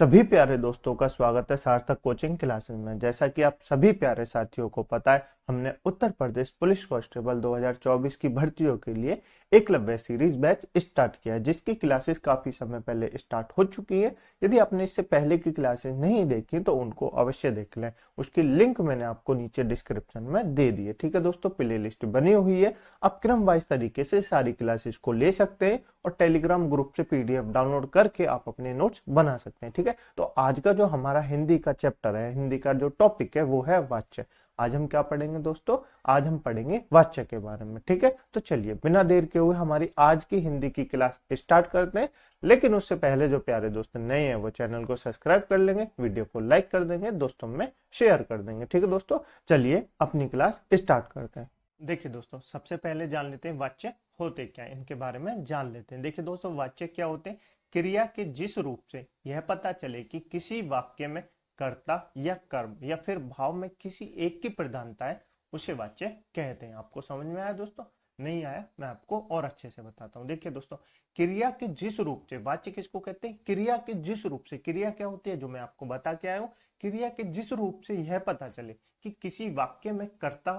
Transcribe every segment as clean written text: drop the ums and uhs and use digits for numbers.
सभी प्यारे दोस्तों का स्वागत है सार्थक कोचिंग क्लासेस में। जैसा कि आप सभी प्यारे साथियों को पता है, हमने उत्तर प्रदेश पुलिस कांस्टेबल 2024 की भर्तियों के लिए एकलव्य सीरीज बैच स्टार्ट किया है, जिसकी क्लासेस काफी समय पहले स्टार्ट हो चुकी है। यदि आपने इससे पहले की क्लासेस नहीं देखी तो उनको अवश्य देख लें। उसकी लिंक मैंने आपको नीचे डिस्क्रिप्शन में दे दी है। ठीक है दोस्तों, प्ले लिस्ट बनी हुई है। आप क्रम वाइज तरीके से सारी क्लासेस को ले सकते हैं और टेलीग्राम ग्रुप से पीडीएफ डाउनलोड करके आप अपने नोट्स बना सकते हैं। ठीक है, तो आज का जो हमारा हिंदी का चैप्टर है, हिंदी का जो टॉपिक है वो है वाच्य। आज हम क्या पढ़ेंगे दोस्तों? आज हम पढ़ेंगे वाच्य के बारे में। ठीक है, तो चलिए बिना देर के हुए हमारी आज की हिंदी की क्लास स्टार्ट करते हैं। लेकिन उससे पहले जो प्यारे दोस्त नए हैं वो चैनल को सब्सक्राइब कर लेंगे, वीडियो को लाइक कर देंगे, दोस्तों में शेयर कर देंगे। ठीक है दोस्तों, चलिए अपनी क्लास स्टार्ट करते हैं। देखिए दोस्तों, सबसे पहले जान लेते हैं वाच्य होते क्या है, इनके बारे में जान लेते हैं। देखिए दोस्तों, वाच्य क्या होते हैं? क्रिया के जिस रूप से यह पता चले कि किसी वाक्य में कर्ता या कर्म या फिर भाव में किसी एक की प्रधानता है, उसे वाच्य कहते हैं। आपको समझ में आया दोस्तों? नहीं आया? मैं आपको और अच्छे से बताता हूँ। देखिए दोस्तों, क्रिया के जिस रूप से, वाच्य किसको कहते हैं? क्रिया के जिस रूप से। क्रिया क्या होती है? जो मैं आपको बता के आया हूँ। क्रिया के जिस रूप से यह पता चले कि किसी वाक्य में कर्ता,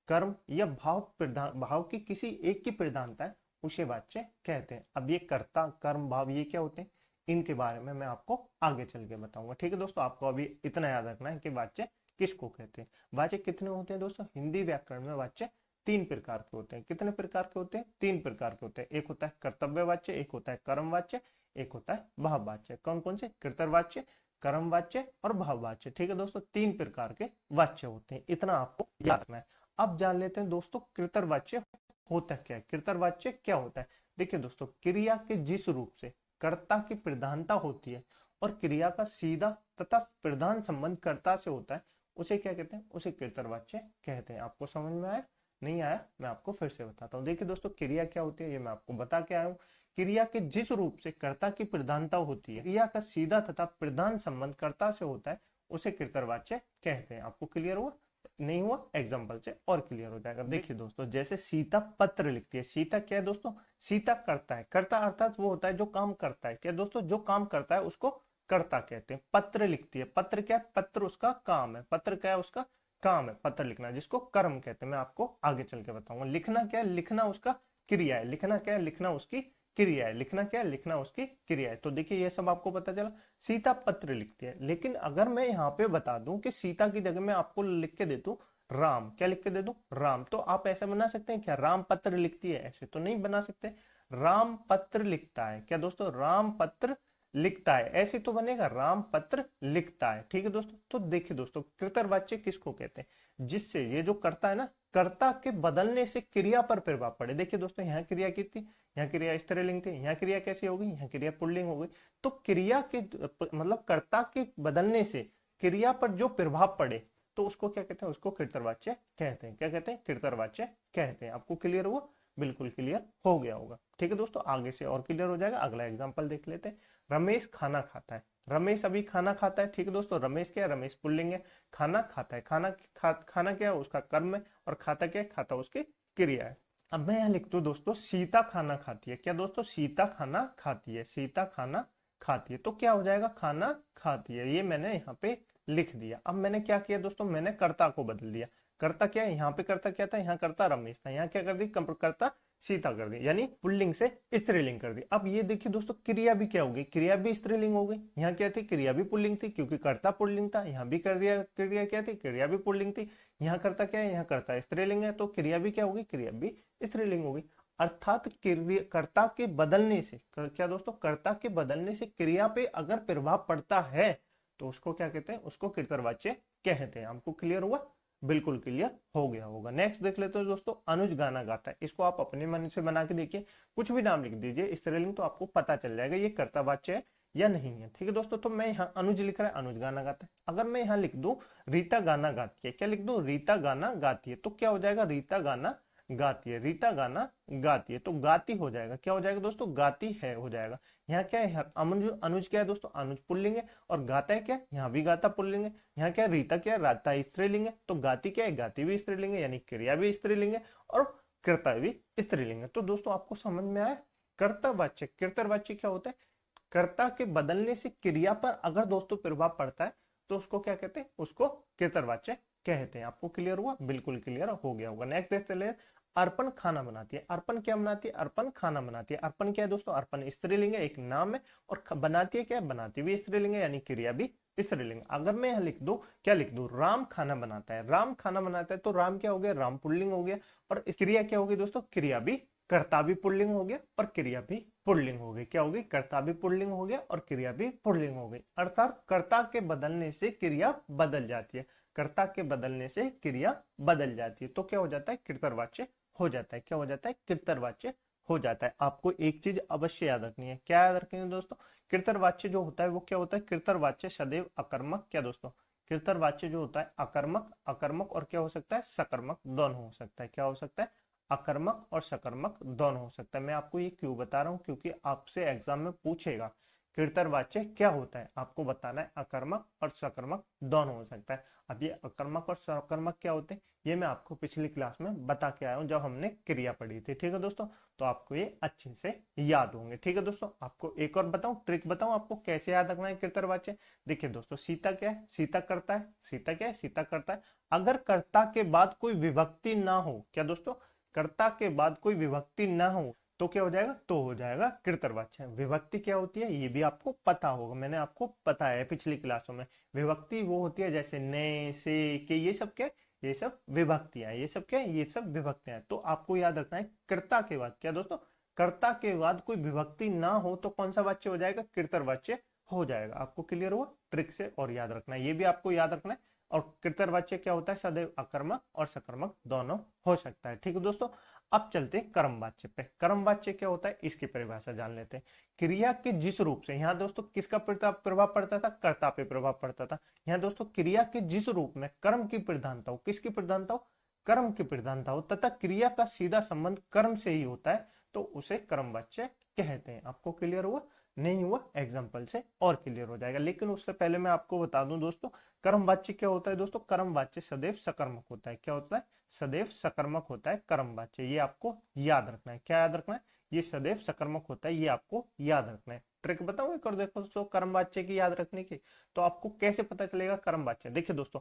कर्म या भाव की किसी एक की प्रधानता है, उसे वाच्य कहते हैं। अब ये कर्ता, कर्म, भाव ये क्या होते हैं, इनके बारे में मैं आपको आगे चल के बताऊंगा। ठीक है दोस्तों, आपको अभी इतना याद रखना है कि वाच्य किसको कहते हैं। वाच्य कितने होते हैं दोस्तों? हिंदी व्याकरण में वाच्य तीन प्रकार के होते हैं। कितने प्रकार के होते हैं? तीन प्रकार के होते हैं। एक होता है कर्तव्य वाच्य, एक होता है कर्म वाच्य, एक होता है भाव वाच्य। कौन कौन से? कर्तव्यवाच्य, कर्म वाच्य और भाव वाच्य। ठीक है दोस्तों, तीन प्रकार के वाच्य होते हैं, इतना आपको याद रखना है। अब जान लेते हैं दोस्तों कृतर्वाच्य होता क्या है। कृतर्वाच्य क्या होता है? देखिए दोस्तों, क्रिया के जिस रूप से कर्ता की प्रधानता होती है और क्रिया का सीधा तथा प्रधान संबंध कर्ता से होता है, उसे क्या कहते हैं? उसे कृतर्वाच्य कहते हैं। आपको समझ में आया? नहीं आया? मैं आपको फिर से बताता हूँ। देखिए दोस्तों, क्रिया क्या होती है ये मैं आपको बता के आया हूँ। क्रिया के जिस रूप से कर्ता की प्रधानता होती है, क्रिया का सीधा तथा प्रधान संबंध कर्ता से होता है, उसे कृतर्वाच्य कहते हैं। आपको क्लियर हुआ? नहीं हुआ? एग्जाम्पल से और क्लियर हो जाएगा। देखिए दोस्तों, जैसे सीता पत्र लिखती है। सीता क्या है दोस्तों? सीता करता है। करता अर्थात वो होता है जो काम करता है। क्या दोस्तों? जो काम करता है उसको कर्ता कहते हैं। पत्र लिखती है। पत्र क्या है? पत्र उसका काम है। पत्र क्या है? उसका काम है पत्र लिखना, जिसको कर्म कहते हैं। मैं आपको आगे चल के बताऊंगा। लिखना क्या है? लिखना उसका क्रिया है। लिखना क्या है? लिखना उसकी क्रिया है। लिखना क्या है? लिखना उसकी क्रिया है। तो देखिए ये सब आपको पता चला। सीता पत्र लिखती है। लेकिन अगर मैं यहाँ पे बता दूं कि सीता की जगह मैं आपको लिख के दे दूं राम, क्या लिख के दे दूं? राम, तो आप ऐसा बना सकते हैं क्या? राम पत्र लिखती है, ऐसे तो नहीं बना सकते। राम पत्र लिखता है। क्या दोस्तों? राम पत्र लिखता है, ऐसे तो बनेगा राम पत्र लिखता है। ठीक है दोस्तों, तो देखिए दोस्तों, कृतर्वाच्य किसको कहते हैं? जिससे ये जो कर्ता है ना, कर्ता के बदलने से क्रिया पर प्रभाव पड़े। देखिए दोस्तों, यहाँ क्रिया की थी, यहाँ क्रिया स्त्रीलिंग थी, यहाँ क्रिया कैसी होगी? यहाँ क्रिया पुल्लिंग हो गई। तो क्रिया के मतलब कर्ता के बदलने से क्रिया पर जो प्रभाव पड़े, तो उसको क्या कहते हैं? उसको कृतर्वाच्य कहते हैं। क्या कहते हैं? कृतर्वाच्य कहते हैं। आपको क्लियर हुआ? बिल्कुल क्लियर हो गया होगा। ठीक है दोस्तों, आगे से और क्लियर हो जाएगा। अगला एग्जांपल देख लेते हैं। रमेश खाना खाता है। रमेश अभी खाना खाता है। ठीक है दोस्तों, रमेश क्या है? रमेश पुल्लिंग है। खाना खाता है। खाना क्या है? उसका कर्म है। और खाता क्या है? खाता उसकी क्रिया है। अब मैं यहाँ लिख दूं दोस्तों, सीता खाना खाती है। क्या दोस्तों? सीता खाना खाती है। सीता खाना खाती है, तो क्या हो जाएगा? खाना खाती है। ये मैंने यहाँ पे लिख दिया। अब मैंने क्या किया दोस्तों? मैंने कर्ता को बदल दिया। कर्ता क्या है? यहाँ पे कर्ता क्या था? यहाँ कर्ता रमेश था। यहाँ क्या कर दी? कर्ता सीता कर दी, यानी पुल्लिंग से स्त्रीलिंग कर दी। अब ये देखिए दोस्तों, क्रिया भी क्या होगी? क्रिया भी स्त्रीलिंग हो गई। यहाँ क्या थी? क्रिया भी पुल्लिंग थी, क्योंकि कर्ता पुल्लिंग था। यहाँ भी क्रिया क्रिया क्या थी? क्रिया भी पुल्लिंग थी। यहाँ करता क्या है? यहाँ करता स्त्रीलिंग है, तो क्रिया भी क्या होगी? क्रिया भी स्त्रीलिंग होगी। अर्थात कर्ता के बदलने से, क्या दोस्तों? कर्ता के बदलने से क्रिया पे अगर प्रभाव पड़ता है, तो उसको क्या कहते हैं? उसको कृतर्वाच्य कहते हैं। हमको क्लियर हुआ? बिल्कुल क्लियर हो गया होगा। नेक्स्ट देख लेते हैं दोस्तों, अनुज गाना गाता है। इसको आप अपने मन से बना के देखिए, कुछ भी नाम लिख दीजिए स्त्रीलिंग, तो आपको पता चल जाएगा ये कर्तावाच्य है या नहीं है। ठीक है दोस्तों, तो मैं यहाँ अनुज लिख रहा है, अनुज गाना गाता है। अगर मैं यहाँ लिख दूं रीता गाना गाती है, क्या लिख दूं? रीता गाना गाती है, तो क्या हो जाएगा? रीता गाना गाती है। रीता गाना गाती है, तो गाती हो जाएगा। क्या हो जाएगा दोस्तों? गाती है हो जाएगा। यहाँ क्या है? अनुज, अनुज क्या है दोस्तों? अनुज पुल्लिंग है। और गाता है क्या? यहाँ भी गाता पुल्लिंग है। यहाँ क्या है? रीता क्या है? राता स्त्रीलिंग है। तो गाती क्या है? गाती भी स्त्रीलिंग है, यानी क्रिया भी स्त्रीलिंग है और कर्ता भी स्त्रीलिंग है। तो दोस्तों आपको समझ में आया? कर्तवाच्य, कृतर्वाच्य क्या होता है? कर्ता के बदलने से क्रिया पर अगर दोस्तों प्रभाव पड़ता है तो उसको क्या कहते हैं, उसको कृतवाच्य कहते हैं। आपको क्लियर हुआ? बिल्कुल क्लियर हो गया होगा। नेक्स्ट देखते हैं, अर्पण खाना बनाती है। अर्पण क्या बनाती है? अर्पण खाना बनाती है। अर्पण क्या है दोस्तों? अर्पण स्त्रीलिंग है, एक नाम है, और बनाती है क्या है? बनाती भी स्त्रीलिंग है, यानी क्रिया भी स्त्रीलिंग। अगर मैं यहाँ लिख दूं, क्या लिख दूं? राम खाना बनाता है। राम खाना बनाता है तो राम क्या हो गया? राम पुल्लिंग हो गया। और क्रिया क्या होगी दोस्तों? क्रिया भी कर्ता भी पुल्लिंग हो गया और क्रिया भी पुल्लिंग हो गई। क्या होगी? कर्ता भी पुल्लिंग हो गया और क्रिया भी पुल्लिंग हो गई। अर्थात कर्ता के बदलने से क्रिया बदल जाती है। कर्ता के बदलने से क्रिया बदल जाती है तो क्या हो जाता है? कृतवाच्य हो जाता है। क्या हो जाता है? कृतवाच्य हो जाता है। आपको एक चीज अवश्य याद रखनी है। क्या याद रखनी है दोस्तों? कृतवाच्य जो होता है वो क्या होता है? कृतवाच्य सदैव अकर्मक, क्या दोस्तों? कृतवाच्य जो होता है अकर्मक, अकर्मक और क्या हो सकता है? सकर्मक दोनों हो सकता है। क्या हो सकता है? अकर्मक और सकर्मक दोनों हो सकता है। मैं आपको ये क्यों बता रहा हूँ? क्योंकि आपसे एग्जाम में पूछेगा कृतवाच्य क्या होता है, आपको बताना है अकर्मक और सकर्मक दोनों हो सकता है। अब ये अकर्मक और सकर्मक क्या होते हैं ये मैं आपको पिछली क्लास में बता के आया हूँ जब हमने क्रिया पढ़ी थी। ठीक है दोस्तों, तो आपको ये अच्छे से याद होंगे। ठीक है दोस्तों, आपको एक और बताऊं, ट्रिक बताऊं आपको कैसे याद रखना है कृतवाच्य। देखिए दोस्तों, सीता क्या है? सीता करता है। सीता क्या है? सीता करता है। अगर कर्ता के बाद कोई विभक्ति ना हो, क्या दोस्तों? कर्ता के बाद कोई विभक्ति ना हो तो क्या हो जाएगा? तो हो जाएगा कृतवाच्य। विभक्ति क्या होती है ये भी आपको पता होगा, मैंने आपको बताया है पिछली क्लासों में। विभक्ति वो होती है जैसे ने, से, के, ये सब क्या है? ये सब विभक्तियां। ये सब क्या है? ये सब विभक्तियां। तो आपको याद रखना है कर्ता के बाद, क्या दोस्तों? कर्ता के बाद कोई विभक्ति ना हो तो कौन सा वाच्य हो जाएगा? कृतवाच्य हो जाएगा। आपको क्लियर हुआ? ट्रिक से और याद रखना है, ये भी आपको याद रखना है। और कृतवाच्य क्या होता है? सदैव अकर्मक और सकर्मक दोनों हो सकता है। ठीक है दोस्तों, अब चलते हैं कर्म वाच्य पे। कर्म वाच्य क्या होता है इसकी परिभाषा जान लेते हैं। क्रिया के जिस रूप से, यहाँ दोस्तों किसका प्रभाव पड़ता था? कर्ता पे प्रभाव पड़ता था। यहाँ दोस्तों क्रिया के जिस रूप में कर्म की प्रधानता हो, किसकी प्रधानता हो? कर्म की प्रधानता हो, तथा क्रिया का सीधा संबंध कर्म से ही होता है तो उसे कर्म वाच्य कहते हैं। आपको क्लियर हुआ? नहीं हुआ? एग्जाम्पल से और क्लियर हो जाएगा। लेकिन उससे पहले मैं आपको बता दूं दोस्तों, कर्म वाच्य क्या होता है दोस्तों? कर्म वाच्य सदैव सकर्मक होता है। क्या होता है? सदैव सकर्मक होता है कर्म वाच्य। ये आपको याद रखना है। क्या याद रखना है? ये सदैव सकर्मक होता है, ये आपको याद रखना है। ट्रिक बताऊं एक और, देखो दोस्तों कर्म वाच्य की याद रखने की। तो आपको कैसे पता चलेगा कर्म वाच्य? देखिए दोस्तों,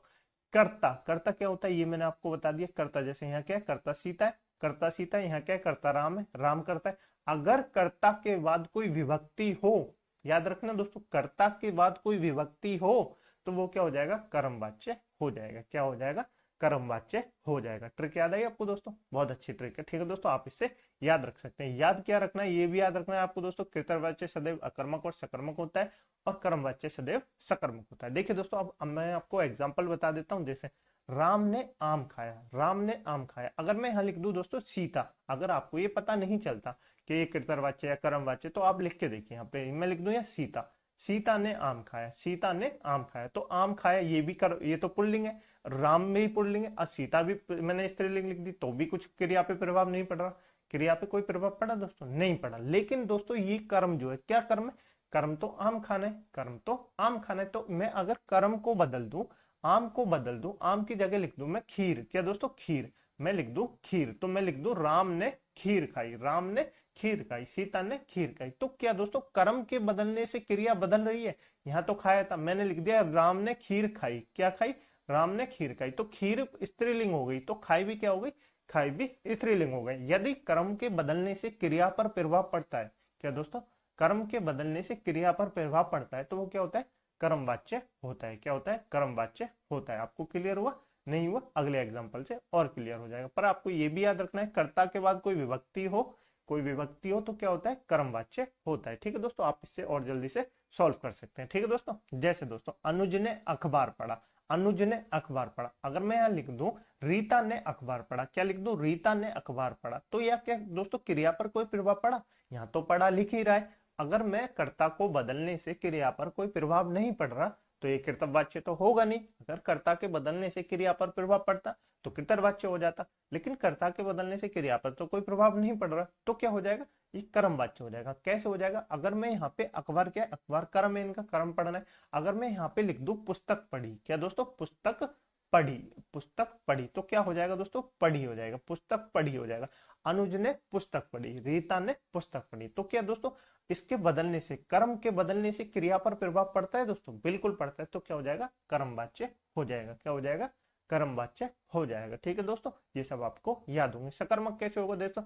कर्ता, कर्ता क्या होता है ये मैंने आपको बता दिया। कर्ता जैसे यहाँ क्या है? कर्ता सीता है। कर्ता सीता है, यहाँ क्या है? कर्ता राम है, राम करता है। अगर कर्ता के बाद कोई विभक्ति हो, याद रखना दोस्तों, कर्ता के बाद कोई विभक्ति हो तो वो क्या हो जाएगा? कर्मवाच्य हो जाएगा। क्या हो जाएगा? कर्मवाच्य हो जाएगा। ट्रिक याद आई आपको दोस्तों? बहुत अच्छी ट्रिक है। ठीक है दोस्तों, आप इससे याद रख सकते हैं। याद क्या रखना है? ये भी याद रखना है आपको दोस्तों, कृतवाच्य सदैव अकर्मक और सकर्मक होता है और कर्मवाच्य सदैव सकर्मक होता है। देखिए दोस्तों, अब मैं आपको एग्जाम्पल बता देता हूँ। जैसे राम ने आम खाया, राम ने आम खाया। अगर मैं यहाँ लिख दूं दोस्तों सीता, अगर आपको ये पता नहीं चलता कि ये कृतवाच्य या कर्मवाच्य तो आप लिख के देखिए। यहाँ पे मैं लिख दूं या सीता, सीता ने आम खाया, सीता ने आम खाया। तो आम खाया ये भी कर, ये तो पुल्लिंग है, राम में ही पुल्लिंग है, और सीता भी मैंने स्त्रीलिंग लिख दी तो भी कुछ क्रिया पे प्रभाव नहीं पड़ रहा। क्रिया पे कोई प्रभाव पड़ा दोस्तों? नहीं पड़ा। लेकिन दोस्तों ये कर्म जो है, क्या कर्म है? कर्म तो आम खाना है, कर्म तो आम खाना है। तो मैं अगर कर्म को बदल दूं, आम को बदल दूं, आम की जगह लिख दूं मैं खीर, क्या दोस्तों? खीर। मैं लिख दूं खीर, तो मैं लिख दूं राम ने खीर खाई, राम ने खीर खाई, सीता ने खीर खाई। तो क्या दोस्तों कर्म के बदलने से क्रिया बदल रही है? यहाँ तो खाया था, मैंने लिख दिया राम ने खीर खाई। क्या खाई? राम ने खीर खाई। तो खीर स्त्रीलिंग हो गई तो खाई भी क्या हो गई? खाई भी स्त्रीलिंग हो गई। यदि कर्म के बदलने से क्रिया पर प्रभाव पड़ता है, क्या दोस्तों? कर्म के बदलने से क्रिया पर प्रभाव पड़ता है तो वो क्या होता है? कर्मवाच्य होता है। क्या होता है? कर्मवाच्य होता है। आपको क्लियर हुआ? नहीं हुआ? अगले एग्जांपल से और क्लियर हो जाएगा। पर आपको ये भी याद रखना है, कर्ता के बाद कोई विभक्ति हो, कोई विभक्ति हो तो क्या होता है? कर्मवाच्य होता है। ठीक है दोस्तों, आप इससे और जल्दी से सॉल्व कर सकते हैं। ठीक है दोस्तों, जैसे दोस्तों अनुज ने अखबार पढ़ा, अनुज ने अखबार पढ़ा। अगर मैं यहाँ लिख दूं रीता ने अखबार पढ़ा, क्या लिख दूं? रीता ने अखबार पढ़ा। तो यह क्या दोस्तों क्रिया पर कोई प्रभाव पड़ा? यहाँ तो पढ़ा लिख ही रहा है। अगर मैं कर्ता को बदलने से क्रिया पर कोई प्रभाव नहीं पड़ रहा तो ये कृतवाच्य तो होगा नहीं। अगर कर्ता के बदलने से क्रिया पर प्रभाव पड़ता तो कृतवाच्य हो जाता। लेकिन कर्ता के बदलने से क्रिया पर तो कोई प्रभाव नहीं पड़ रहा तो क्या हो जाएगा? ये कर्मवाच्य हो जाएगा। कैसे हो जाएगा? अगर मैं यहाँ पे अखबार, क्या है? अखबार कर्म है, इनका कर्म पढ़ना है। अगर मैं यहाँ पे लिख दूं पुस्तक पढ़ी, क्या दोस्तों? पुस्तक पढ़ी, पुस्तक पढ़ी। तो क्या हो जाएगा दोस्तों? पढ़ी हो जाएगा, पुस्तक पढ़ी हो जाएगा। अनुज ने पुस्तक पढ़ी, रीता ने पुस्तक पढ़ी। तो क्या दोस्तों इसके बदलने से, कर्म के बदलने से क्रिया पर प्रभाव पड़ता है दोस्तों, बिल्कुल पड़ता है। तो क्या हो जाएगा, कर्मवाच्य हो जाएगा। क्या हो जाएगा, कर्मवाच्य हो जाएगा। ठीक है दोस्तों, ये सब आपको याद होंगे। सकर्मक कैसे होगा दोस्तों,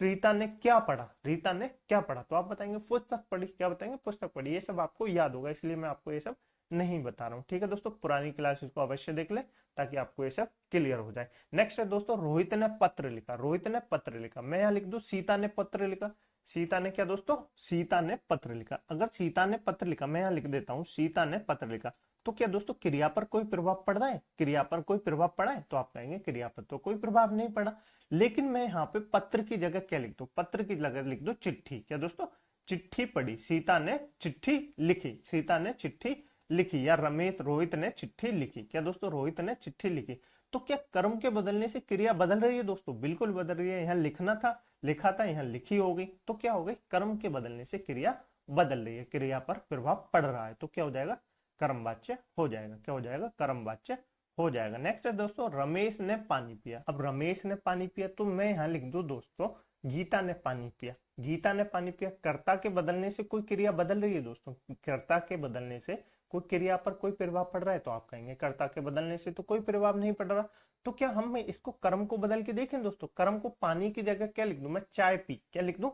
रीता ने क्या पढ़ा, रीता ने क्या पढ़ा, तो आप बताएंगे पुस्तक पढ़ी। क्या बताएंगे, पुस्तक पढ़ी। ये सब आपको याद होगा, इसलिए मैं आपको ये सब नहीं बता रहा हूँ। ठीक है दोस्तों, पुरानी क्लासेस को अवश्य देख ले ताकि आपको ये सब क्लियर हो जाए। नेक्स्ट है दोस्तों, रोहित ने पत्र लिखा। रोहित ने पत्र लिखा, मैं यहाँ लिख दूं सीता ने पत्र लिखा। सीता ने क्या दोस्तों, सीता ने पत्र लिखा। अगर सीता ने पत्र लिखा, मैं यहाँ लिख देता हूँ सीता ने पत्र लिखा, तो क्या दोस्तों क्रिया पर कोई प्रभाव पड़ रहा है, क्रिया पर कोई प्रभाव पड़ा है, तो आप कहेंगे क्रिया पर तो कोई प्रभाव नहीं पड़ा। लेकिन मैं यहाँ पे पत्र की जगह क्या लिख दूं, पत्र की जगह लिख दो चिट्ठी। क्या दोस्तों, चिट्ठी पढ़ी, सीता ने चिट्ठी लिखी, सीता ने चिट्ठी लिखी, या रमेश रोहित ने चिट्ठी लिखी। क्या दोस्तों, रोहित ने चिट्ठी लिखी। तो क्या कर्म के बदलने से क्रिया बदल रही है दोस्तों, बिल्कुल बदल रही है। यहाँ लिखना था, लिखा था, यहाँ लिखी हो गई, तो क्या हो गई, कर्म के बदलने से क्रिया बदल रही है, क्रिया पर प्रभाव पड़ रहा है, तो क्या हो जाएगा, कर्मवाच्य हो जाएगा। क्या हो जाएगा, कर्मवाच्य हो जाएगा। नेक्स्ट है दोस्तों, रमेश ने पानी पिया। अब रमेश ने पानी पिया, तो मैं यहाँ लिख दूं दोस्तों गीता ने पानी पिया। गीता ने पानी पिया, कर्ता के बदलने से कोई क्रिया बदल रही है दोस्तों, कर्ता के बदलने से कोई क्रिया पर कोई प्रभाव पड़ रहा है, तो आप कहेंगे कर्ता के बदलने से तो कोई प्रभाव नहीं पड़ रहा। तो क्या हम इसको कर्म को बदल के देखें दोस्तों, कर्म को पानी की जगह क्या लिख दूं, मैं चाय पी। क्या लिख दूं,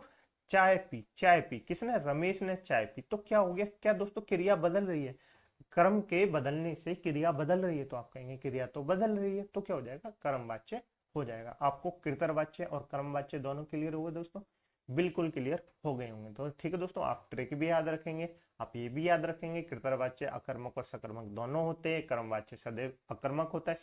चाय पी। चाय पी किसने, रमेश ने चाय पी। तो क्या हो गया, क्या दोस्तों क्रिया बदल रही है, कर्म के बदलने से क्रिया बदल रही है, तो आप कहेंगे क्रिया तो बदल रही है, तो क्या हो जाएगा, कर्मवाच्य हो जाएगा। आपको कृतवाच्य और कर्मवाच्य दोनों क्लियर हुए दोस्तों, बिल्कुल क्लियर हो गए होंगे। तो ठीक है दोस्तों, आप ट्रिक भी याद रखेंगे, आप ये भी याद रखेंगे कृतवाच्य अकर्मक और सकर्मक दोनों होते हैं, कर्मवाच्य सदैव अकर्मक होता है,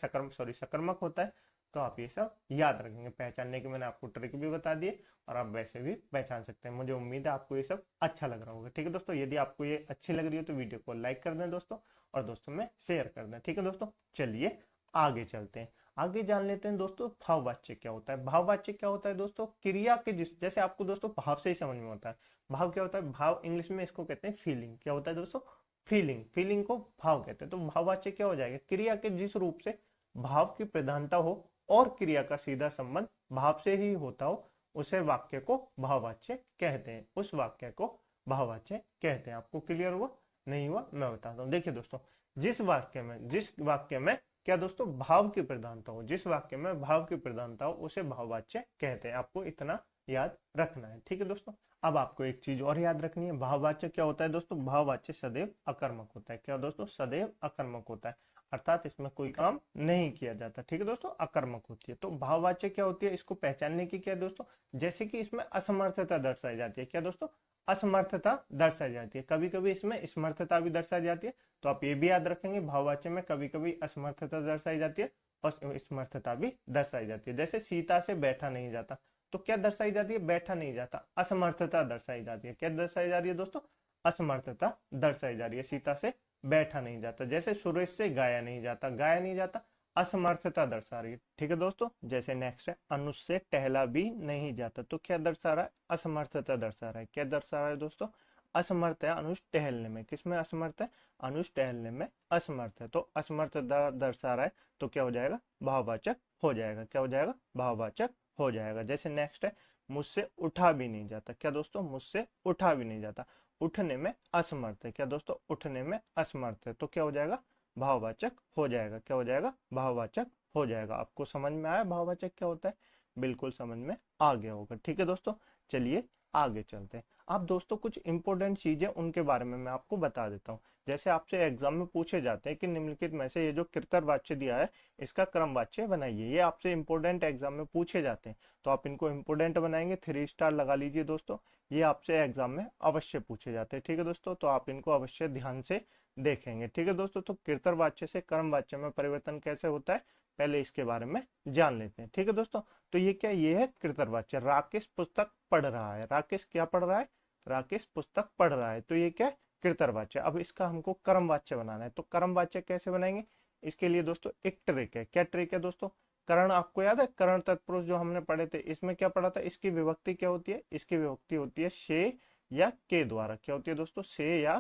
सकर्मक होता है। तो आप ये सब याद रखेंगे। पहचानने के मैंने आपको ट्रिक भी बता दिए और आप वैसे भी पहचान सकते हैं। मुझे उम्मीद है आपको ये सब अच्छा लग रहा होगा। ठीक है दोस्तों, यदि आपको ये अच्छी लग रही हो तो वीडियो को लाइक कर दें दोस्तों, और दोस्तों में शेयर कर दें। ठीक है दोस्तों, चलिए आगे चलते हैं। आगे जान लेते हैं दोस्तों भाववाच्य क्या होता है। भाववाच्य क्या होता है दोस्तों, क्रिया के जिस, जैसे आपको दोस्तों भाव से ही समझ में होता है। भाव क्या होता है, भाव इंग्लिश में इसको कहते हैं फीलिंग। क्या होता है दोस्तों, फीलिंग। फीलिंग को भाव कहते हैं। तो भाववाच्य क्या हो जाएगा, क्रिया के जिस रूप से भाव की प्रधानता हो और क्रिया का सीधा संबंध भाव से ही होता हो, उसे वाक्य को भाववाच्य कहते हैं, उस वाक्य को भाववाच्य कहते हैं। आपको क्लियर हुआ, नहीं हुआ मैं बताता हूँ। देखिए दोस्तों, जिस वाक्य में क्या दोस्तों भाव की प्रधानता हो, जिस वाक्य में भाव की प्रधानता हो उसे भाववाच्य कहते हैं। आपको इतना याद रखना है। ठीक है दोस्तों, अब आपको एक चीज और याद रखनी है। भाववाच्य क्या होता है दोस्तों, भाववाच्य सदैव अकर्मक होता है। क्या दोस्तों, सदैव अकर्मक होता है, अर्थात इसमें कोई काम नहीं किया जाता। ठीक है दोस्तों, अकर्मक होती है। तो भाववाच्य क्या होती है, इसको पहचानने की क्या है दोस्तों, जैसे कि इसमें असमर्थता दर्शाई जाती है। क्या दोस्तों, असमर्थता दर्शाई जाती है। कभी कभी इसमें समर्थता भी दर्शाई जाती है, तो आप ये भी याद रखेंगे भाववाच्य में कभी कभी असमर्थता दर्शाई जाती है और समर्थता भी दर्शाई जाती है। जैसे सीता से बैठा नहीं जाता, तो क्या दर्शाई जाती है, बैठा नहीं जाता, असमर्थता दर्शाई जाती है। क्या दर्शाई जा रही है दोस्तों, असमर्थता दर्शाई जा रही है। सीता से बैठा नहीं जाता, जैसे सुरेश से गाया नहीं जाता, गाया नहीं जाता, असमर्थता दर्शा रही है। ठीक है दोस्तों, जैसे नेक्स्ट है, अनुज से टहला भी नहीं जाता, तो क्या दर्शा रहा है, असमर्थता दर्शा रहा है। क्या दर्शा रहा है दोस्तों, असमर्थ है अनुज टहलने में। किसमें असमर्थ है, अनुज टहलने में असमर्थ है, तो असमर्थता दर्शा रहा है, तो क्या हो जाएगा, भाववाचक हो जाएगा। क्या हो जाएगा, भाववाचक हो जाएगा। जैसे नेक्स्ट है, मुझसे उठा भी नहीं जाता। क्या दोस्तों, मुझसे उठा भी नहीं जाता, उठने में असमर्थ है। क्या दोस्तों, उठने में असमर्थ है, तो क्या हो जाएगा, भाववाचक हो जाएगा। क्या हो जाएगा, भाववाचक हो जाएगा। आपको समझ में आया भाववाचक क्या होता है, बिल्कुल समझ में आ गया होगा। ठीक है दोस्तों, चलिए आगे चलते हैं। आप दोस्तों कुछ इंपॉर्टेंट चीजें उनके बारे में मैं आपको बता देता हूँ। जैसे आपसे एग्जाम में पूछे जाते हैं कि निम्नलिखित में से ये जो कृतवाच्य दिया है इसका क्रमवाच्य बनाइए, ये आपसे इंपॉर्टेंट एग्जाम में पूछे जाते हैं, तो आप इनको इंपॉर्टेंट बनाएंगे, 3 स्टार लगा लीजिए दोस्तों। ये आपसे एग्जाम में अवश्य पूछे जाते हैं। ठीक है दोस्तों, तो आप इनको अवश्य ध्यान से देखेंगे। ठीक है दोस्तों, तो कृतवाच्य से कर्मवाच्य में परिवर्तन कैसे होता है, पहले इसके बारे में जान लेते हैं। ठीक है दोस्तों, तो ये क्या, ये है कृतवाच्य। राकेश पुस्तक पढ़ रहा है, राकेश क्या पढ़ रहा है, राकेश पुस्तक पढ़ रहा है, तो ये क्या है, कृतवाच्य। अब इसका हमको कर्मवाच्य बनाना है, तो कर्मवाच्य कैसे बनाएंगे, इसके लिए दोस्तों एक ट्रिक है। क्या ट्रिक है दोस्तों, करण आपको याद है, करण तत्पुरुष जो हमने पढ़े थे, इसमें क्या पढ़ा था, इसकी विभक्ति क्या होती है, इसकी विभक्ति होती है से या के द्वारा। क्या होती है दोस्तों, से या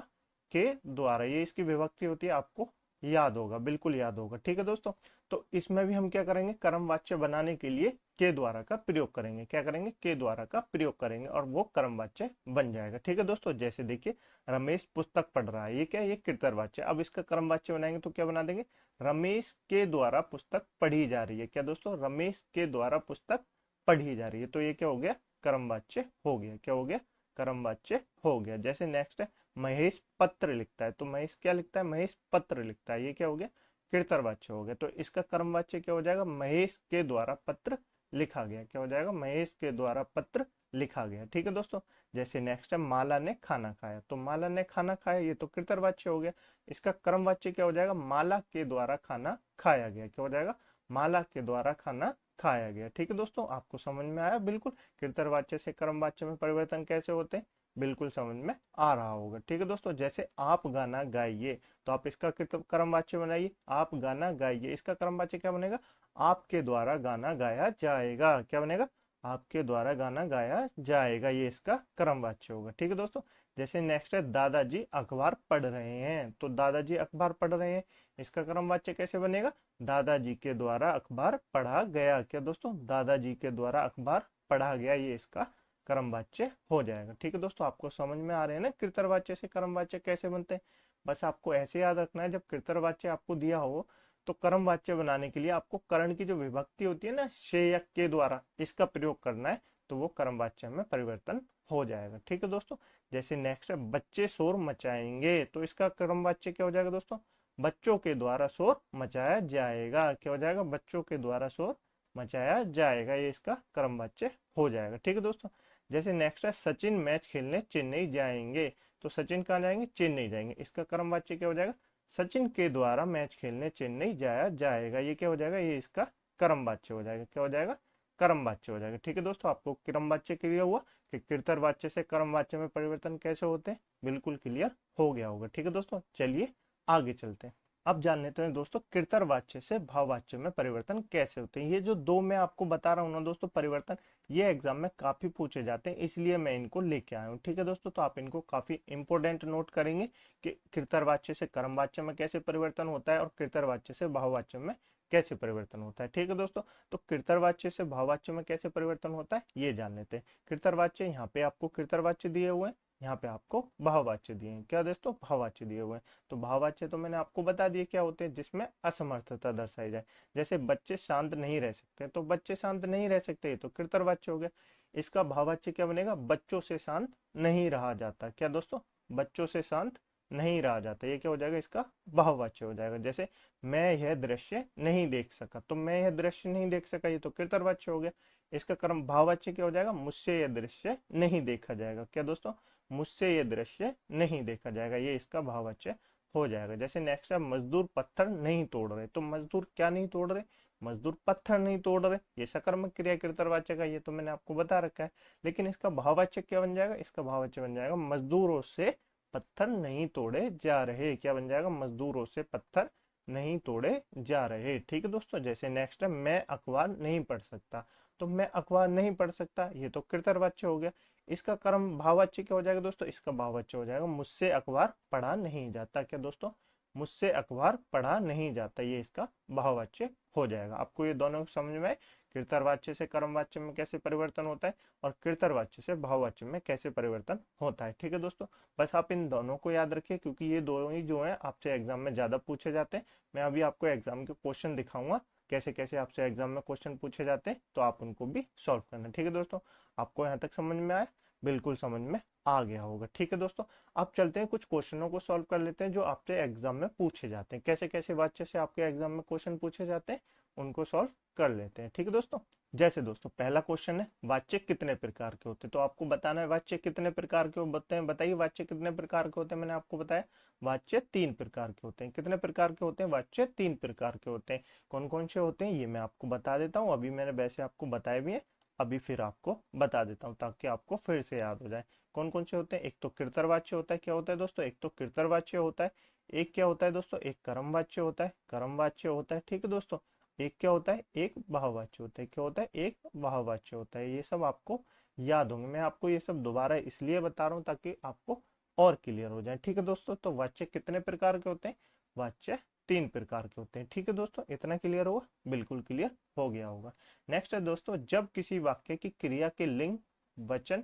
के द्वारा, ये इसकी विभक्ति होती है, आपको याद होगा, बिल्कुल याद होगा। ठीक है दोस्तों, तो इसमें भी हम क्या करेंगे, कर्म वाच्य बनाने के लिए के द्वारा का प्रयोग करेंगे। क्या करेंगे, के द्वारा का प्रयोग करेंगे और वो कर्म वाच्य बन जाएगा। ठीक है दोस्तों, जैसे देखिए रमेश पुस्तक पढ़ रहा है, ये क्या है, ये कृतर वाच्य। अब इसका कर्म वाच्य बनाएंगे तो क्या बना देंगे, रमेश के द्वारा पुस्तक पढ़ी जा रही है। क्या दोस्तों, रमेश के द्वारा पुस्तक पढ़ी जा रही है, तो ये क्या हो गया, कर्म वाच्य हो गया। क्या हो गया, कर्म वाच्य हो गया। जैसे नेक्स्ट है, महेश पत्र लिखता है, तो महेश क्या लिखता है, महेश पत्र लिखता है, ये क्या हो गया, कृतवाच्य हो गया। तो इसका कर्मवाच्य क्या हो जाएगा, महेश के द्वारा पत्र लिखा गया। क्या हो जाएगा, महेश के द्वारा पत्र लिखा गया। ठीक है दोस्तों, जैसे नेक्स्ट है, माला ने खाना खाया, तो माला ने खाना खाया, ये तो कृतवाच्य हो गया। इसका कर्मवाच्य क्या हो जाएगा, माला के द्वारा खाना खाया गया। क्या हो जाएगा, माला के द्वारा खाना खाया गया। ठीक है दोस्तों, आपको समझ में आया बिल्कुल कृतवाच्य से कर्मवाच्य में परिवर्तन कैसे होते हैं, बिल्कुल समझ में आ रहा होगा। ठीक है दोस्तों, जैसे आप गाना गाइए, तो आप इसका कर्म वाच्य बनाइए, आप गाना गाइए, इसका कर्म वाच्य क्या बनेगा, आपके द्वारा गाना गाया जाएगा। क्या बनेगा, आपके द्वारा गाना गाया जाएगा, ये इसका कर्म वाच्य होगा। ठीक है दोस्तों, जैसे नेक्स्ट है, दादाजी अखबार पढ़ रहे हैं, तो दादाजी अखबार पढ़ रहे हैं, इसका कर्म वाच्य कैसे बनेगा, दादाजी के द्वारा अखबार पढ़ा गया। क्या दोस्तों, दादाजी के द्वारा अखबार पढ़ा गया, ये इसका कर्मवाच्य हो जाएगा। ठीक है दोस्तों, आपको समझ में आ रहे हैं ना कृतवाच्य से कर्मवाच्य कैसे बनते हैं। बस आपको ऐसे याद रखना है, जब कृतवाच्य आपको दिया हो तो कर्मवाच्य बनाने के लिए आपको करण की जो विभक्ति होती है ना, से या के द्वारा, इसका प्रयोग करना है, तो वो कर्मवाच्य में परिवर्तन हो जाएगा। ठीक है दोस्तों, जैसे नेक्स्ट है, बच्चे शोर मचाएंगे, तो इसका कर्मवाच्य क्या हो जाएगा दोस्तों, बच्चों के द्वारा शोर मचाया जाएगा। क्या हो जाएगा, बच्चों के द्वारा शोर मचाया जाएगा, ये इसका कर्मवाच्य हो जाएगा। ठीक है दोस्तों, जैसे नेक्स्ट है, सचिन मैच खेलने चेन्नई जाएंगे, तो सचिन कहाँ जाएंगे, चेन्नई जाएंगे, इसका कर्मवाच्य क्या हो जाएगा, सचिन के द्वारा मैच खेलने चेन्नई जाया जाएगा। ये क्या हो जाएगा, ये इसका कर्मवाच्य हो जाएगा। क्या हो जाएगा, कर्मवाच्य हो जाएगा। ठीक है दोस्तों, आपको कर्मवाच्य क्लियर हुआ कि कृतवाच्य से कर्मवाच्य में परिवर्तन कैसे होते हैं, बिल्कुल क्लियर हो गया होगा। ठीक है दोस्तों, चलिए आगे चलते हैं। अब जान लेते हैं दोस्तों, कृतवाच्य से भाववाच्य में परिवर्तन कैसे होते हैं। ये जो दो मैं आपको बता रहा हूँ ना दोस्तों परिवर्तन, ये एग्जाम में काफी पूछे जाते हैं, इसलिए मैं इनको लेके आया हूँ। ठीक है दोस्तों, तो आप इनको काफी इंपोर्टेंट नोट करेंगे कि कृतवाच्य से कर्मवाच्य में कैसे परिवर्तन होता है और कृतवाच्य से भाववाच्य में कैसे परिवर्तन होता है। ठीक है दोस्तों, तो कृतवाच्य से भाववाच्य में कैसे परिवर्तन होता है ये जान लेते हैं। कृतवाच्य, यहाँ पे आपको कृतवाच्य दिए हुए हैं, यहाँ पे आपको भाववाच्य दिए हैं। क्या दोस्तों, भाववाच्य दिए हुए हैं। तो भाववाच्य तो मैंने आपको बता दिए क्या होते हैं, जिसमें असमर्थता दर्शाई जाए। जैसे बच्चे शांत नहीं रह सकते, तो बच्चे शांत नहीं रह सकते, ये तो कृतवाच्य हो गया। इसका भाववाच्य क्या बनेगा, बच्चों से शांत नहीं रहा जाता। क्या दोस्तों, बच्चों से शांत नहीं रहा जाता, ये क्या हो जाएगा, इसका भाववाच्य हो जाएगा। जैसे मैं यह दृश्य नहीं देख सका, तो मैं यह दृश्य नहीं देख सका, ये तो कृतवाच्य हो गया। इसका कर्म भाववाच्य क्या हो जाएगा, मुझसे यह दृश्य नहीं देखा जाएगा। क्या दोस्तों, मुझसे ये दृश्य नहीं देखा जाएगा, ये इसका भाववाच्य हो जाएगा। जैसे नेक्स्ट है, मजदूर पत्थर नहीं तोड़ रहे, तो मजदूर क्या नहीं तोड़ रहे, मजदूर पत्थर नहीं तोड़ रहे, ये सकर्मक क्रिया कृतवाच्य का, ये तो मैंने आपको बता रखा है। लेकिन इसका भाववाच्य क्या बन जाएगा, इसका भाववाच्य बन जाएगा, मजदूरों से पत्थर नहीं तोड़े जा रहे। क्या बन जाएगा, मजदूरों से पत्थर नहीं तोड़े जा रहे। ठीक है दोस्तों, जैसे नेक्स्ट है, मैं अखबार नहीं पढ़ सकता, तो मैं अखबार नहीं पढ़ सकता, ये तो कृतवाच्य हो गया। इसका कर्म भाववाच्य क्या हो जाएगा दोस्तों, इसका भाववाच्य हो जाएगा, मुझसे अखबार पढ़ा नहीं जाता। क्या दोस्तों, मुझसे अखबार पढ़ा नहीं जाता, ये इसका भाववाच्य हो जाएगा। आपको ये दोनों समझ में आए, कृतवाच्य से कर्मवाच्य में कैसे परिवर्तन होता है और कृतवाच्य से भाववाच्य में कैसे परिवर्तन होता है। ठीक है दोस्तों, बस आप इन दोनों को याद रखिए, क्योंकि ये दोनों ही जो है आपसे एग्जाम में ज्यादा पूछे जाते हैं। मैं अभी आपको एग्जाम के क्वेश्चन दिखाऊंगा, कैसे कैसे आपसे एग्जाम में क्वेश्चन पूछे जाते हैं, तो आप उनको भी सॉल्व करना। ठीक है दोस्तों, आपको यहाँ तक समझ में आया, बिल्कुल समझ में आ गया होगा। ठीक है दोस्तों, अब चलते हैं कुछ क्वेश्चनों को सॉल्व कर लेते हैं जो आपसे एग्जाम में पूछे जाते हैं। कैसे कैसे वाच्य से आपके एग्जाम में क्वेश्चन पूछे जाते हैं, उनको सॉल्व कर लेते हैं। ठीक है दोस्तों, जैसे दोस्तों पहला क्वेश्चन है, वाच्य कितने प्रकार के होते हैं, तो आपको बताना है वाच्य कितने प्रकार के होते हैं। बताइए वाच्य कितने प्रकार के होते हैं। मैंने आपको बताया वाच्य 3 प्रकार के होते हैं। कितने प्रकार के होते हैं, वाच्य 3 प्रकार के होते हैं। कौन कौन से होते हैं ये मैं आपको बता देता हूँ, अभी मैंने वैसे आपको बताए भी है, अभी फिर आपको बता देता हूँ ताकि आपको फिर से याद हो जाए। कौन कौन से होते हैं, एक तो कृतवाच्य होता है। क्या होता है दोस्तों, एक तो कृतवाच्य होता है। एक क्या होता है दोस्तों, एक कर्मवाच्य होता है, कर्मवाच्य होता है। ठीक है दोस्तों, एक क्या होता है, एक भाववाच्य होता है। क्या होता है, एक भाववाच्य होता है। ये सब आपको याद होंगे, मैं आपको ये सब दोबारा इसलिए बता रहा हूँ ताकि आपको और क्लियर हो जाए। ठीक है दोस्तों, तो वाच्य कितने प्रकार के होते हैं, वाच्य तीन प्रकार के होते हैं। ठीक है दोस्तों, इतना क्लियर होगा, बिल्कुल क्लियर हो गया होगा। नेक्स्ट है दोस्तों, जब किसी वाक्य की क्रिया के लिंग, वचन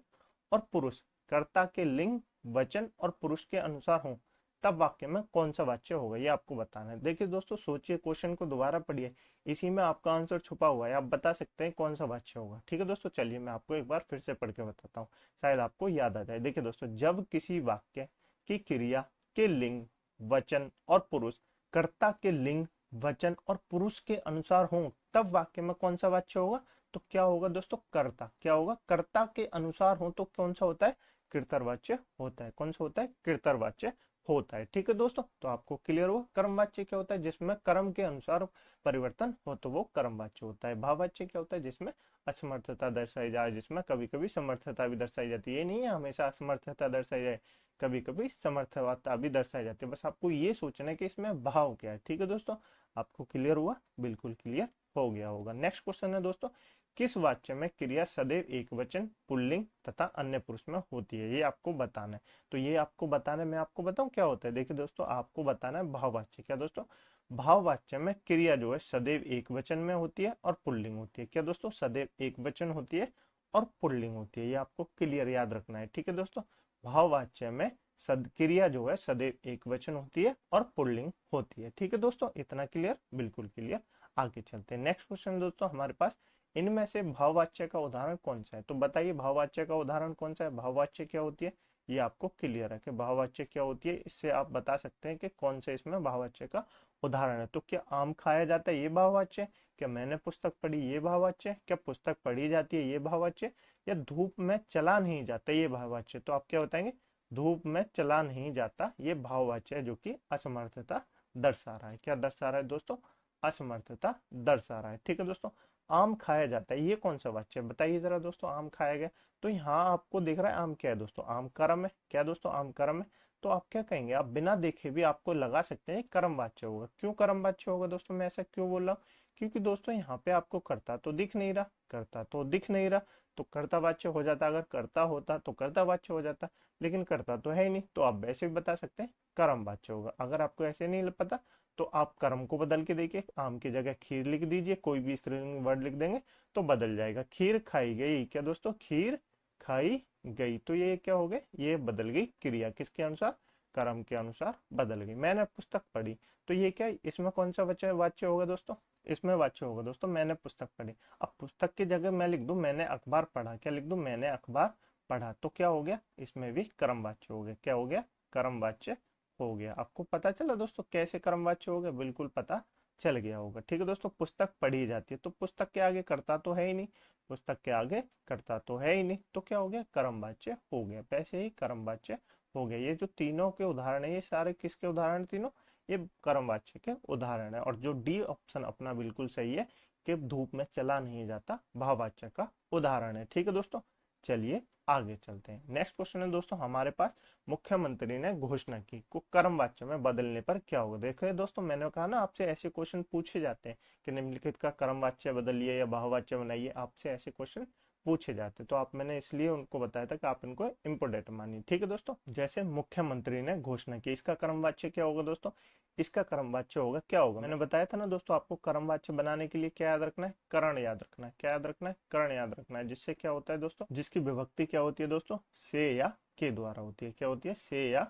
और पुरुष कर्ता के लिंग, वचन और पुरुष के अनुसार हो, तब वाक्य में कौन सा वाच्य होगा, ये आपको बताना है। देखिए दोस्तों, सोचिए, क्वेश्चन को दोबारा पढ़िए, इसी में आपका आंसर छुपा हुआ है, आप बता सकते हैं कौन सा वाच्य होगा। ठीक है दोस्तों, चलिए मैं आपको एक बार फिर से पढ़ के बताता हूँ, शायद आपको याद आ जाए। देखिए दोस्तों, जब किसी वाक्य की क्रिया के लिंग, वचन और पुरुष कर्ता के लिंग, वचन और पुरुष के अनुसार हो, तब वाक्य में कौन सा वाच्य होगा, तो क्या होगा दोस्तों, कर्ता। क्या होगा, कर्ता के अनुसार हो तो कौन सा होता है, कृतवाच्य होता है। कौन सा होता है, कृतवाच्य होता है। ठीक है दोस्तों, तो आपको क्लियर हुआ। कर्मवाच्य क्या होता है, जिसमें कर्म के अनुसार परिवर्तन हो तो वो कर्मवाच्य होता है। भाववाच्य क्या होता है, जिसमें असमर्थता दर्शाई जाए, जिसमें कभी कभी समर्थता भी दर्शाई जाती है। ये नहीं है हमेशा असमर्थता दर्शाई जाए, कभी कभी समर्थता भी दर्शाई जाती है। बस आपको ये सोचना है कि इसमें भाव क्या है। ठीक है दोस्तों, आपको क्लियर हुआ, बिल्कुल क्लियर हो गया होगा। नेक्स्ट क्वेश्चन है दोस्तों, किस वाच्य में क्रिया सदैव एक वचन, पुल्लिंग तथा अन्य पुरुष में होती है, ये आपको बताना है। तो ये आपको बताना है, मैं आपको बताऊं क्या होता है। देखिए दोस्तों, आपको बताना है भाववाच्य। क्या दोस्तों, भाववाच्य में क्रिया जो है सदैव एक वचन में होती है और पुल्लिंग होती है। क्या दोस्तों, सदैव एक वचन होती है और पुल्लिंग होती है, ये आपको क्लियर याद रखना है। ठीक है दोस्तों, भाववाच्य में सद क्रिया जो है सदैव एक वचन होती है और पुल्लिंग होती है। ठीक है दोस्तों, इतना क्लियर, बिल्कुल क्लियर। आगे चलते हैं। नेक्स्ट क्वेश्चन दोस्तों हमारे पास, इनमें से भाववाच्य का उदाहरण कौन सा है, तो बताइए भाववाच्य का उदाहरण कौन सा है। भाववाच्य क्या होती है, ये आपको क्लियर है कि भाववाच्य क्या होती है, इससे आप बता सकते हैं कि कौन से इसमें भाववाच्य का उदाहरण है। तो क्या आम खाया जाता है, ये भाववाच्य, क्या मैंने पुस्तक पढ़ी, ये भाववाच्य, क्या पुस्तक पढ़ी जाती है, ये भाववाच्य, या धूप में चला नहीं जाता, ये भाववाच्य। तो आप क्या बताएंगे, धूप में चला नहीं जाता, ये भाववाच्य है जो कि असमर्थता दर्शा रहा है। क्या दर्शा रहा है दोस्तों, असमर्थता दर्शा रहा है। ठीक है दोस्तों, आम खाया जाता है, ये कौन सा वाच्य है, बताइए जरा दोस्तों। आम खाया गया, तो यहाँ आपको दिख रहा है आम क्या है दोस्तों, आम कर्म है। क्या दोस्तों, आम कर्म है। तो आप क्या कहेंगे, आप बिना देखे भी आपको लगा सकते हैं कर्म वाच्य होगा। क्यों कर्म वाच्य होगा दोस्तों, मैं ऐसा क्यों बोल रहा हूँ, क्योंकि दोस्तों यहाँ पे आपको कर्ता तो दिख नहीं रहा, कर्ता तो दिख नहीं रहा, तो कर्तावाच्य हो जाता। अगर कर्ता होता तो कर्तावाच्य हो जाता, लेकिन कर्ता तो है ही नहीं, तो आप वैसे भी बता सकते हैं कर्मवाच्य होगा। अगर आपको ऐसे नहीं पता तो आप कर्म को बदल के देखिए, आम की जगह खीर लिख दीजिए, कोई भी स्त्रीलिंग वर्ड लिख देंगे तो बदल जाएगा। खीर खाई गई, क्या दोस्तों, खीर खाई गई, तो ये क्या हो गए, ये बदल गई क्रिया, किसके अनुसार, कर्म के अनुसार बदल गई। मैंने पुस्तक पढ़ी, तो ये क्या, इसमें कौन सा वाच्य होगा दोस्तों, इसमें वाच्य होगा दोस्तों मैंने पुस्तक पढ़ी। अब पुस्तक की जगह मैं लिख दूं मैंने अखबार पढ़ा, क्या लिख दूं, मैंने अखबार पढ़ा, तो क्या हो गया, इसमें भी कर्म वाच्य हो गया। क्या हो गया, कर्म वाच्य हो गया। आपको पता चला दोस्तों कैसे कर्मवाच्य हो गया, बिल्कुल पता चल गया होगा। ठीक है दोस्तों, पुस्तक पढ़ी जाती है, तो पुस्तक के आगे कर्ता तो है ही नहीं, पुस्तक के आगे कर्ता तो है ही नहीं, तो क्या हो गया, कर्मवाच्य हो गया। वैसे ही कर्मवाच्य हो गया। ये जो तीनों के उदाहरण है, ये सारे किसके उदाहरण है, तीनों ये कर्मवाच्य के उदाहरण है। और जो डी ऑप्शन अपना बिल्कुल सही है कि धूप में चला नहीं जाता, भाववाच्य का उदाहरण है। ठीक है दोस्तों, चलिए आगे चलते हैं। नेक्स्ट क्वेश्चन है दोस्तों हमारे पास, मुख्यमंत्री ने घोषणा की को कर्मवाच्य में बदलने पर क्या होगा। देखिए दोस्तों, मैंने कहा ना आपसे ऐसे क्वेश्चन पूछे जाते हैं कि निम्नलिखित का कर्मवाच्य बदलिए या भाववाच्य बनाइए, आपसे ऐसे क्वेश्चन पूछे जाते, तो आप मैंने इसलिए उनको बताया था कि आप इनको इंपोर्टेंट मानिए। ठीक है दोस्तों, जैसे मुख्यमंत्री ने घोषणा की, इसका कर्मवाच्य क्या होगा दोस्तों, इसका कर्मवाच्य होगा, क्या होगा, मैंने बताया था ना दोस्तों, आपको कर्मवाच्य बनाने के लिए क्या याद रखना है, करण याद रखना है। क्या याद रखना है, करण याद रखना है, जिससे क्या होता है दोस्तों, जिसकी विभक्ति क्या होती है दोस्तों, से या के द्वारा होती है। क्या होती है, से या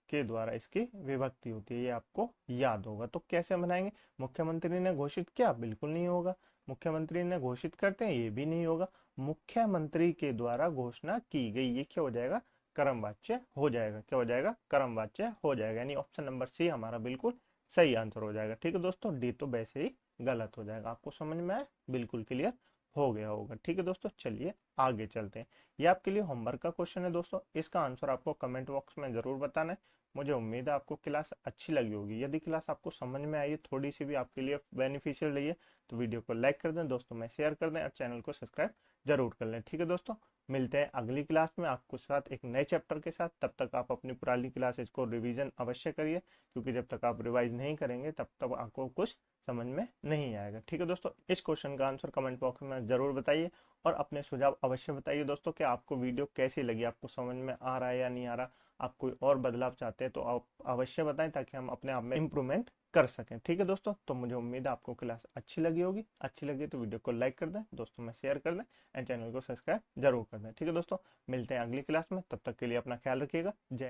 के द्वारा इसकी विभक्ति होती है, ये आपको याद होगा। तो कैसे बनाएंगे, मुख्यमंत्री ने घोषित किया, बिल्कुल नहीं होगा। मुख्यमंत्री ने घोषित करते हैं, ये भी नहीं होगा। मुख्यमंत्री के द्वारा घोषणा की गई, ये क्या हो जाएगा, कर्मवाच्य हो जाएगा। क्या हो जाएगा, कर्मवाच्य हो जाएगा, यानी ऑप्शन नंबर सी हमारा बिल्कुल सही आंसर हो जाएगा। ठीक है दोस्तों, डी तो वैसे ही गलत हो जाएगा। आपको समझ में आया, बिल्कुल क्लियर हो गया होगा। ठीक है दोस्तों, चलिए आगे चलते हैं। ये आपके लिए होमवर्क का क्वेश्चन है दोस्तों, इसका आंसर आपको कमेंट बॉक्स में जरूर बताना है। मुझे उम्मीद है आपको क्लास अच्छी लगी होगी। यदि क्लास आपको समझ में आई है, थोड़ी सी भी आपके लिए बेनिफिशियल रही है, तो वीडियो को लाइक कर दें, दोस्तों में शेयर कर दें और चैनल को सब्सक्राइब जरूर कर लें। ठीक है दोस्तों, मिलते हैं अगली क्लास में आपको साथ एक नए चैप्टर के साथ। तब तक आप अपनी पुरानी क्लासेज को रिवीजन अवश्य करिए, क्योंकि जब तक आप रिवाइज नहीं करेंगे तब तक आपको कुछ समझ में नहीं आएगा। ठीक है दोस्तों, इस क्वेश्चन का आंसर कमेंट बॉक्स में जरूर बताइए और अपने सुझाव अवश्य बताइए दोस्तों कि आपको वीडियो कैसी लगी, आपको समझ में आ रहा है या नहीं आ रहा, आप कोई और बदलाव चाहते हैं तो आप अवश्य बताएं, ताकि हम अपने आप में इम्प्रूवमेंट कर सकें। ठीक है दोस्तों, तो मुझे उम्मीद है आपको क्लास अच्छी लगी होगी। अच्छी लगी तो वीडियो को लाइक कर दें, दोस्तों में शेयर कर दें एंड चैनल को सब्सक्राइब जरूर कर दें। ठीक है दोस्तों, मिलते हैं अगली क्लास में, तब तक के लिए अपना ख्याल रखिएगा। जय